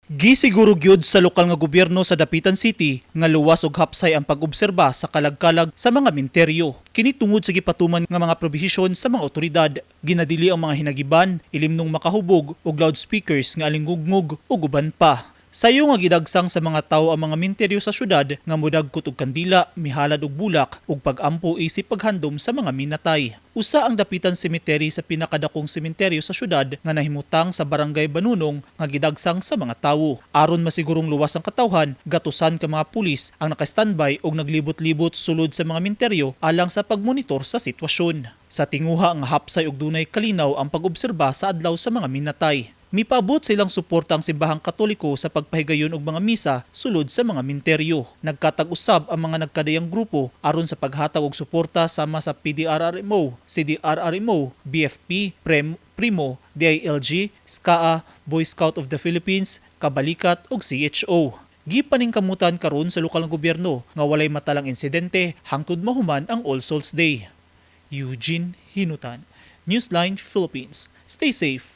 Gisiguro gyud sa lokal nga gobyerno sa Dapitan City nga luwas ug hapsay ang pag-obserba sa kalagkalag sa mga minteryo. Kini tungod sa gipatuman nga mga probisyon sa mga otoridad. Ginadili ang mga hinagiban, ilimnong makahubog ug loudspeakers nga alinggugngog ug uban pa. Sayo nga gidagsang sa mga tawo ang mga minteryo sa syudad nga modagkot og kandila, mihalad og bulak ug pag-ampo isip paghandom sa mga minatay. Usa ang Dapitan Cemetery sa pinakadakong sementeryo sa syudad nga nahimutang sa Barangay Banunong nga gidagsang sa mga tawo. Aron masigurong luwas ang katawhan, gatusan ka mga pulis ang naka-standby ug naglibot-libot sulod sa mga minteryo alang sa pagmonitor sa sitwasyon. Sa tinguha nga hapsay ug dunay kalinaw ang pag-obserba sa adlaw sa mga minatay. Mipaabot silang suporta ang simbahang Katoliko sa pagpahigayon og mga misa sulod sa mga minteryo. Nagkatag-usab ang mga nagkadayang grupo aron sa paghatag og suporta sama sa PDRRMO, CDRRMO, BFP, Primo, DILG, SCAA, Boy Scout of the Philippines, Kabalikat ug CHO. Gipaningkamutan karon sa lokal nga gobyerno nga walay matalang insidente hangtod mahuman ang All Souls Day. Eugene Hinutan, Newsline Philippines. Stay safe.